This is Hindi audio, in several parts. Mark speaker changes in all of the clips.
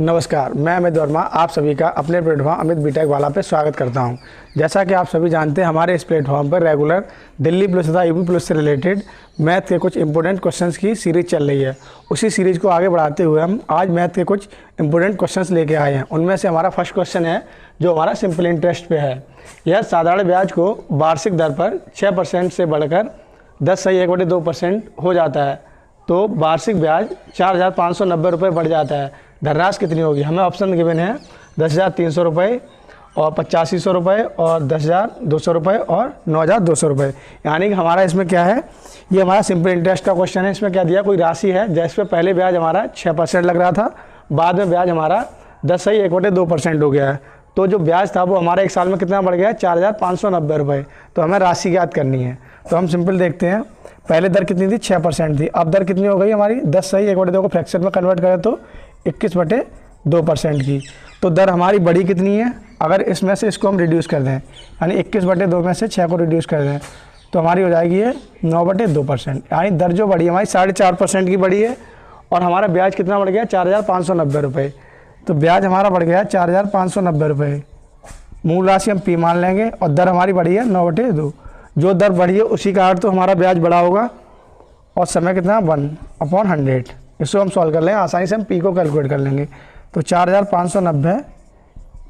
Speaker 1: नमस्कार, मैं अमित वर्मा आप सभी का अपने प्लेटफॉर्म अमित बीटेक वाला पे स्वागत करता हूं। जैसा कि आप सभी जानते हैं, हमारे इस प्लेटफॉर्म पर रेगुलर दिल्ली पुलिस तथा यूपी पुलिस से रिलेटेड मैथ के कुछ इंपॉर्टेंट क्वेश्चंस की सीरीज़ चल रही है। उसी सीरीज़ को आगे बढ़ाते हुए हम आज मैथ के कुछ इंपॉर्टेंट क्वेश्चंस लेके आए हैं। उनमें से हमारा फर्स्ट क्वेश्चन है जो हमारा सिंपल इंटरेस्ट पे है। यह साधारण ब्याज को वार्षिक दर पर 6% से बढ़कर 10/1/2% हो जाता है, तो वार्षिक ब्याज 4,590 रुपये बढ़ जाता है। धनराशि कितनी होगी? हमें ऑप्शन गिवन है 10,300 रुपये और 8500 रुपये और 10,200 रुपये और 9,200 रुपये। यानी कि हमारा इसमें क्या है, ये हमारा सिंपल इंटरेस्ट का क्वेश्चन है। इसमें क्या दिया, कोई राशि है जैसे पहले ब्याज हमारा 6% लग रहा था, बाद में ब्याज हमारा 10/1/2% हो गया है। तो जो ब्याज था वो हमारा एक साल में कितना बढ़ गया, 4,590 रुपये। तो हमें राशि ज्ञात करनी है। तो हम सिंपल देखते हैं, पहले दर कितनी थी, 6% थी। अब दर कितनी हो गई हमारी, 10/1/2 को फ्रैक्शन में कन्वर्ट करें तो 21/2% की। तो दर हमारी बड़ी कितनी है, अगर इसमें से इसको हम रिड्यूस कर दें, यानी 21/2 में से 6 को रिड्यूस कर दें तो हमारी हो जाएगी ये 9/2%। यानी दर जो बढ़ी हमारी 4.5% की बढ़ी है और हमारा ब्याज कितना बढ़ गया, 4,590 रुपये। तो ब्याज हमारा बढ़ गया 4,590 रुपये। मूल राशि हम P मान लेंगे और दर हमारी बढ़ी है 9/2। जो दर बढ़ी है उसी का अर्थ तो हमारा ब्याज बढ़ा होगा और समय कितना 1/100। इसको हम सॉल्व कर लें, आसानी से हम P को कैलकुलेट कर लेंगे। तो 4,590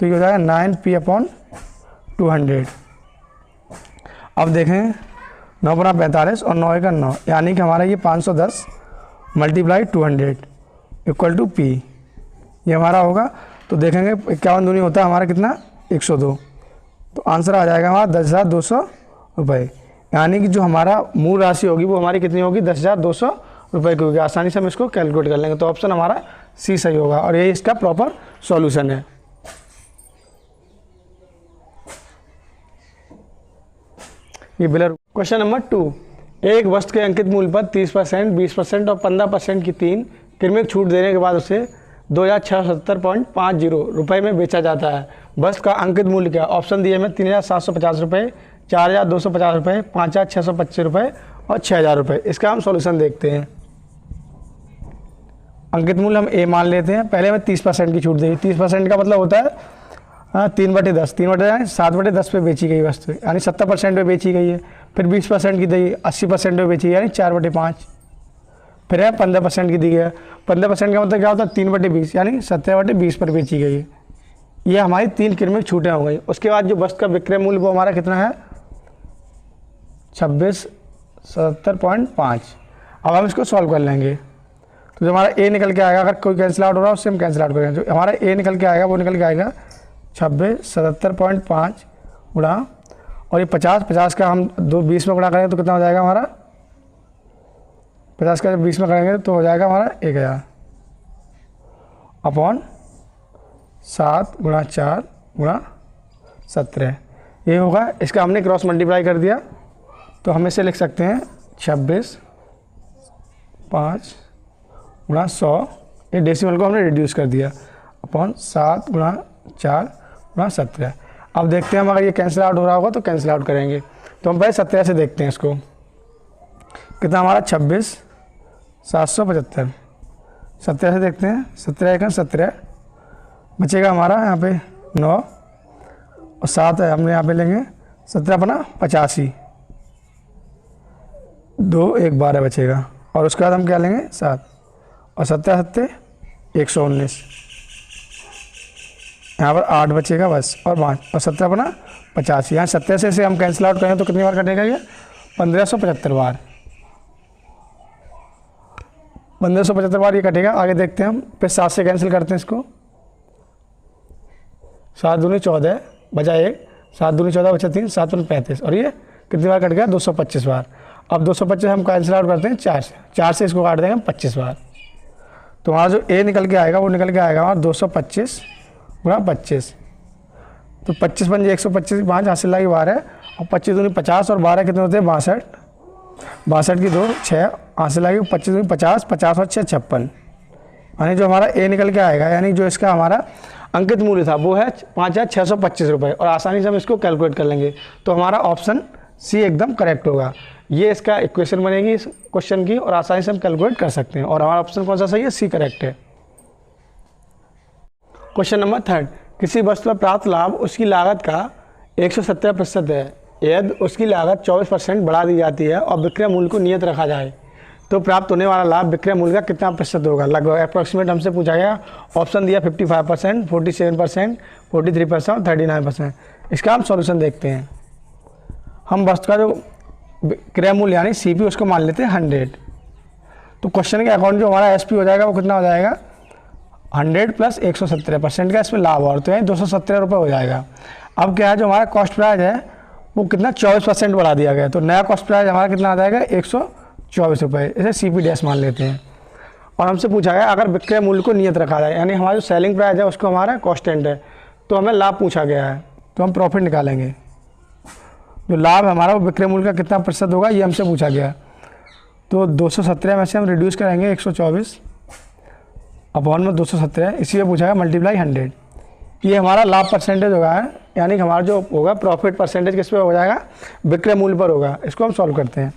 Speaker 1: तो ये हो जाएगा 9P/200। अब देखें 9 × 45 और 9 × 9, यानी कि हमारा ये 510 × 200 = P। ये हमारा होगा। तो देखेंगे 51 दूनी होता है हमारा कितना, 102। तो आंसर आ जाएगा हमारा 10,200 रुपये। यानी कि जो हमारा मूल राशि होगी वो हमारी कितनी होगी, 10,200 रुपये की होगी। आसानी से हम इसको कैलकुलेट कर लेंगे। तो ऑप्शन हमारा सी सही होगा और ये इसका प्रॉपर सॉल्यूशन है। ये बिलर क्वेश्चन नंबर 2, एक वस्तु के अंकित मूल्य पर 30%, 20% और 15% की 3 क्रमिक छूट देने के बाद उसे 2,670.50 रुपये में बेचा जाता है। वस्तु का अंकित मूल्य क्या? ऑप्शन दिए में 3,750 रुपये, 4,250 रुपये, 5,625 रुपये और 6,000 रुपये। इसका हम सॉल्यूशन देखते हैं। अंकित मूल्य हम A मान लेते हैं। पहले हमें 30% की छूट देगी। 30% का मतलब होता है 3/10, 3/10 7/10 पे बेची गई वस्तु, यानी 70% पे बेची गई है। फिर 20% की दी, 80% पे बेची गई, यानी 4/5। फिर है 15% की दी है। 15% का मतलब क्या होता है, 3/20, यानी 17/20 पर बेची गई है। ये हमारी 3 क्रमिक छूटें हो गई। उसके बाद जो वस्तु का विक्रय मूल्य वो हमारा कितना है, 2670.5। अब हम इसको सॉल्व कर लेंगे। तो जो हमारा A निकल के आएगा, अगर कोई कैंसिल आउट हो रहा है उससे हम कैंसिल आउट करेंगे। जो हमारा A निकल के आएगा वो निकल के आएगा 2670.5 गुणा, और ये 50 का हम 20 में गुणा करेंगे तो कितना हो जाएगा हमारा, 50 का जब 20 में करेंगे तो हो जाएगा हमारा 1,000 अपॉन 7 × 4 × 17। ये होगा। इसका हमने क्रॉस मल्टीप्लाई कर दिया तो हम इसे लिख सकते हैं 26/5 × 100। ये डेसिमल को हमने रिड्यूस कर दिया अपॉन 7 × 4 × 17। अब देखते हैं हम अगर ये कैंसिल आउट हो रहा होगा तो कैंसिल आउट करेंगे। तो हम पहले 17 से देखते हैं इसको, कितना हमारा 26,775। 17 से देखते हैं, 17 × 17 बचेगा हमारा यहाँ पे 9 और 7 है, हमने यहाँ पे लेंगे 17×85, 2 1 12 बचेगा। और उसके बाद हम क्या लेंगे 7 और 7 119, यहाँ पर 8 बचेगा बस और 5 और 17×85। यहाँ 17 से हम कैंसिल आउट करें तो कितनी बार कटेगा ये, 1575 बार। 1575 बार ये कटेगा। आगे देखते हैं हम, फिर 7 से कैंसिल करते हैं इसको। 7 दूनी 14 बचा 1, 7 दूनी 14 बचा 3, 7 × 35 और ये कितनी बार कट गया, 225 बार। अब 225 हम कैंसिल आउट करते हैं 4 से इसको काट देंगे हम 25 बार। तो हमारा जो A निकल के आएगा वो निकल के आएगा हमारा 225 × 25। तो 25 × 5 125, 5 हासिल की बार है और 25 दूनी 50 और 12 कितने होते हैं 62, 62 की 2 6 हासिल की 25 दूनी 50, 50 और 6 56। यानी जो हमारा A निकल के आएगा, यानी जो इसका हमारा अंकित मूल्य था वो है 5,625 रुपये और आसानी से हम इसको कैलकुलेट कर लेंगे। तो हमारा ऑप्शन C एकदम करेक्ट होगा। ये इसका इक्वेशन बनेगी इस क्वेश्चन की और आसानी से हम कैलकुलेट कर सकते हैं और हमारा ऑप्शन कौन सा सही है, C करेक्ट है। क्वेश्चन नंबर 3, किसी वस्तु पर प्राप्त लाभ उसकी लागत का 170% है यदि उसकी लागत 24% बढ़ा दी जाती है और विक्रय मूल्य को नियत रखा जाए तो प्राप्त होने वाला लाभ विक्रय मूल्य का कितना प्रतिशत होगा। लगभग अप्रॉक्सीमेट हमसे पूछा गया। ऑप्शन दिया 55%, 47%, 43% और 39%। इसका हम सॉल्यूशन देखते हैं। हम वस्तु का जो क्रय मूल्य यानी सीपी उसको मान लेते हैं 100। तो क्वेश्चन के अकॉर्डिंग जो हमारा एसपी हो जाएगा वो कितना हो जाएगा 100 प्लस 170% का इसमें लाभ और तो यानी 270 रुपये हो जाएगा। अब क्या है जो हमारा कॉस्ट प्राइस है वो कितना 24% बढ़ा दिया गया तो नया कॉस्ट प्राइस हमारा कितना आ जाएगा 124 रुपये। इसे सीपी डैश मान लेते हैं। और हमसे पूछा गया अगर विक्रय मूल्य को नियत रखा जाए यानी हमारा जो सेलिंग प्राइस है उसको हमारा कॉन्स्टेंट है तो हमें लाभ पूछा गया है तो हम प्रॉफिट निकालेंगे। जो लाभ हमारा वो विक्रय मूल्य का कितना प्रतिशत होगा ये हमसे पूछा गया। तो 217 में से हम रिड्यूस करेंगे 124 अपॉन में 217 इसी में पूछा गया मल्टीप्लाई 100। ये हमारा लाभ परसेंटेज होगा है यानी कि हमारा जो होगा प्रॉफिट परसेंटेज किस पे हो जाएगा विक्रय मूल्य पर होगा। इसको हम सॉल्व करते हैं।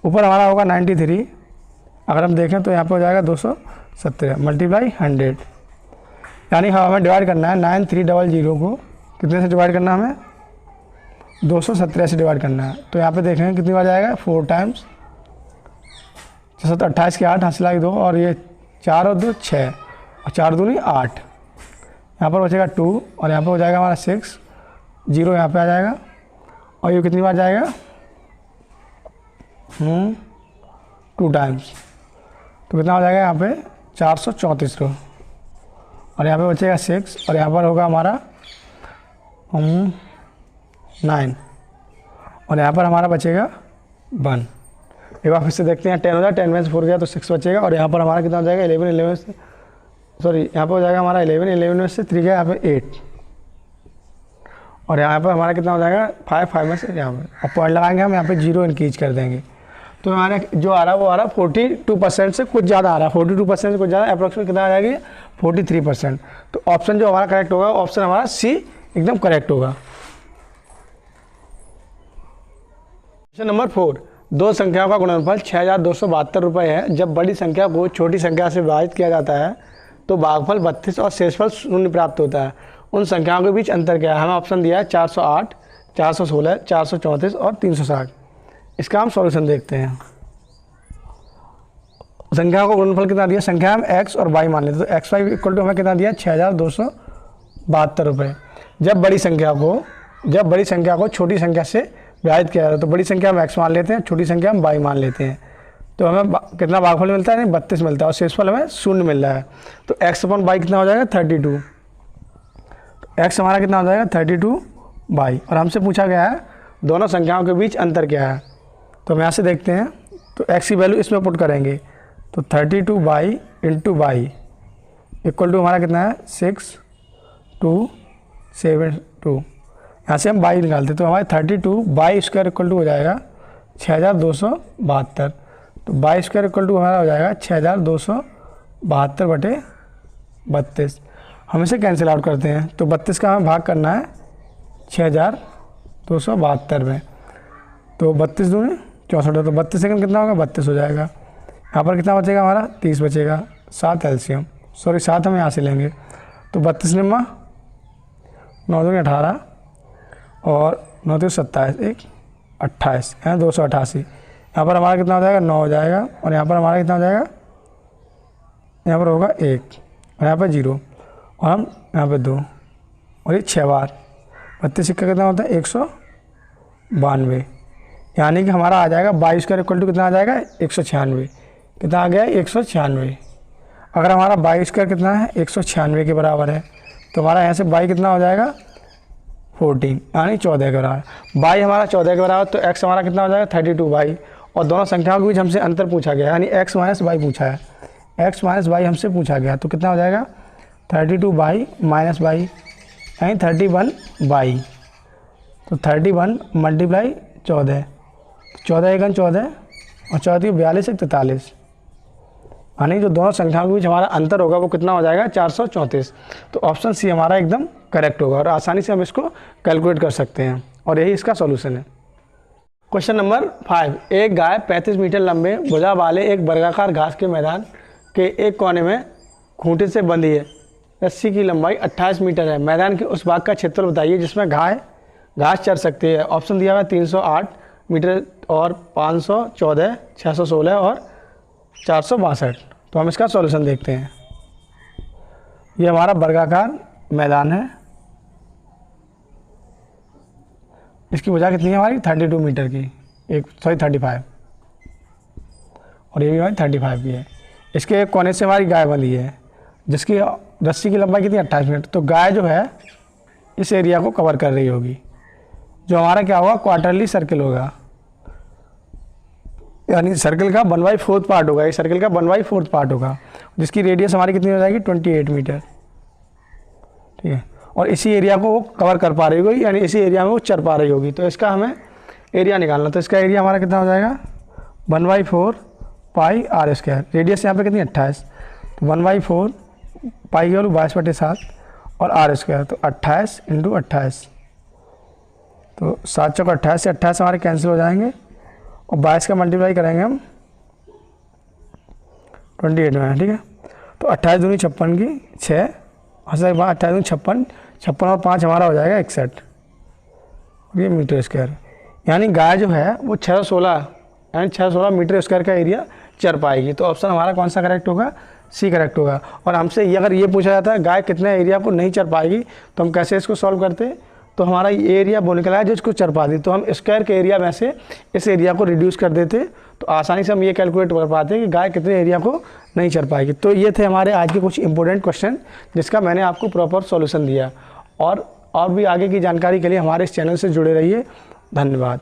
Speaker 1: ऊपर हमारा होगा 93 अगर हम देखें तो यहाँ पे हो जाएगा 217 मल्टीप्लाई 100 यानी हमें डिवाइड करना है 9300 को कितने से डिवाइड करना है हमें 217 से डिवाइड करना है। तो यहाँ पे देखेंगे कितनी बार जाएगा 4 टाइम्स 28 के 8 हासिल 2 और ये 4 और 2 6 और 4 दूनी 8। यहाँ पर बचेगा 2 और यहाँ पर हो जाएगा हमारा 6 0 यहाँ पे आ जाएगा और ये कितनी बार जाएगा 2 टाइम्स तो कितना हो जाएगा यहाँ पे 434 रो और यहाँ पे बचेगा 6 और यहाँ पर होगा हमारा 9 और यहाँ पर हमारा बचेगा 1। एक बार फिर से देखते हैं 10 हो जाए 10 में से 4 गया तो 6 बचेगा और यहाँ पर हमारा कितना हो जाएगा 11 से सॉरी यहाँ पर हो जाएगा हमारा 11 में से 3 गया यहाँ पे 8 और यहाँ पर हमारा कितना हो जाएगा 5 में से यहाँ पर अब पॉइंट लगाएंगे हम यहाँ पे 0 इंक्रीज कर देंगे तो हमारा जो आ रहा है वो आ रहा है 42% से कुछ ज़्यादा आ रहा है 42% से कुछ ज़्यादा अप्रॉक्सीमेट कितना आ जाएगी 43%। तो ऑप्शन जो हमारा करेक्ट होगा ऑप्शन हमारा सी एकदम करेक्ट होगा। क्वेश्चन नंबर 4, दो संख्याओं का गुणनफल 6272 रुपये है। जब बड़ी संख्या को छोटी संख्या से विभाजित किया जाता है तो भागफल 32 और शेषफल 0 प्राप्त होता है। उन संख्याओं के बीच अंतर क्या है। हमें ऑप्शन दिया है 408, 416, 434 और 360। इसका हम सॉल्यूशन देखते हैं। संख्याओं का गुणनफल कितना दिया संख्या हम x और y मान लेते तो एक्स वाई इक्वल टू हमें कितना दिया 6272 रुपये। जब बड़ी संख्या को छोटी संख्या से विभाजित किया जाता है तो बड़ी संख्या हम x मान लेते हैं छोटी संख्या हम y मान लेते हैं तो हमें कितना भागफल मिलता है नहीं 32 मिलता है और शेषफल हमें 0 मिल रहा है। तो x अपॉन y कितना हो जाएगा 32। तो x हमारा कितना हो जाएगा 32y और हमसे पूछा गया है दोनों संख्याओं के बीच अंतर क्या है। तो हम यहाँ से देखते हैं तो x की वैल्यू इसमें पुट करेंगे तो 32y into Y equal to हमारा कितना है 6272। यहाँ से हम y निकालते तो हमारे 32y स्क्वायर इक्वल टू हो जाएगा 6272। तो y स्क्वायर इक्वल टू हमारा हो जाएगा 6272 बटे 32। हम इसे कैंसिल आउट करते हैं तो 32 का हमें भाग करना है 6272 में तो 32 दूनी 64 तो 32 सेकंड कितना होगा 32 हो जाएगा। यहाँ पर कितना बचेगा हमारा 30 बचेगा 7 एलसीएम सॉरी 7 हम यहाँ से लेंगे तो 32 निम्मा 9 दूनी 18 और 9 दूनी 27 1 28 है 288। यहाँ पर हमारा कितना हो जाएगा 9 हो जाएगा और यहाँ पर हमारा कितना हो जाएगा यहाँ पर होगा 1 और यहाँ पर 0 और हम यहाँ पर 2 और ये 6 बार 32 सिक्का कितना होता है 192 यानी कि हमारा आ जाएगा 22 का इक्वल टू कितना आ जाएगा 196। कितना आ गया 196। अगर हमारा 22 का कितना है 196 के बराबर है तो हमारा यहाँ से y कितना हो जाएगा 14 यानी 14 के बराबर। y हमारा 14 के बराबर तो x हमारा कितना हो जाएगा 32y और दोनों संख्याओं के बीच हमसे अंतर पूछा गया यानी x माइनस वाई पूछा है x माइनस वाई हमसे पूछा गया तो कितना हो जाएगा 32y माइनस वाई यानी 31y। तो 31 मल्टीप्लाई 14 14 एकन 14 और 14 42 एक 43 यानी जो दोनों संख्याओं के बीच हमारा अंतर होगा वो कितना हो जाएगा 434। तो ऑप्शन सी हमारा एकदम करेक्ट होगा और आसानी से हम इसको कैलकुलेट कर सकते हैं और यही इसका सॉल्यूशन है। क्वेश्चन नंबर 5, एक गाय 35 मीटर लंबे भुजा वाले एक वर्गाकार घास के मैदान के एक कोने में खूंटे से बंधी है। रस्सी की लंबाई 28 मीटर है। मैदान के उस भाग का क्षेत्रफल बताइए जिसमें घास चर सकती है। ऑप्शन दिया हुआ है 308 मीटर और 514, 616 और 462। तो हम इसका सॉल्यूशन देखते हैं। ये हमारा वर्गाकार मैदान है। इसकी भुजा कितनी है हमारी 32 मीटर की, 35, और ये भी हमारी 35 की है। इसके एक कोने से हमारी गाय बंधी है जिसकी रस्सी की लंबाई कितनी 28 मीटर। तो गाय जो है इस एरिया को कवर कर रही होगी, जो हमारा क्या होगा क्वार्टरली सर्किल होगा, यानी सर्किल का 1/4 पार्ट होगा। ये सर्किल का 1/4 पार्ट होगा, जिसकी रेडियस हमारी कितनी हो जाएगी 28 मीटर। ठीक है, और इसी एरिया को वो कवर कर पा रही होगी, यानी इसी एरिया में वो चर पा रही होगी। तो इसका हमें एरिया निकालना। तो इसका एरिया हमारा कितना हो जाएगा 1/4 पाई आर स्क्वायर। रेडियस यहाँ पे कितनी 28, तो 1/4 पाई की वैल्यू 22/7 और आर स्क्वायर, तो 28 × 28, तो 7 चौक 28 से 28 हमारे कैंसिल हो जाएंगे और 22 का मल्टीप्लाई करेंगे हम 28 में। ठीक है, तो 28 दूनी 56 की 6, 28 दूनी 56, 56 और 5 हमारा हो जाएगा 61, ये मीटर स्क्वायर। यानी गाय जो है वो 616 मीटर स्क्वायर का एरिया चर पाएगी। तो ऑप्शन हमारा कौन सा करेक्ट होगा, सी करेक्ट होगा। और हमसे ये अगर ये पूछा जाता है गाय कितने एरिया को नहीं चर पाएगी, तो हम कैसे इसको सॉल्व करते। तो हमारा ये एरिया वो निकला है जो इसको चर पाती, तो हम स्क्वायर के एरिया में से इस एरिया को रिड्यूस कर देते, तो आसानी से हम ये कैलकुलेट कर पाते कि गाय कितने एरिया को नहीं चर पाएगी। तो ये थे हमारे आज के कुछ इंपॉर्टेंट क्वेश्चन जिसका मैंने आपको प्रॉपर सॉल्यूशन दिया। और भी आगे की जानकारी के लिए हमारे इस चैनल से जुड़े रहिए। धन्यवाद।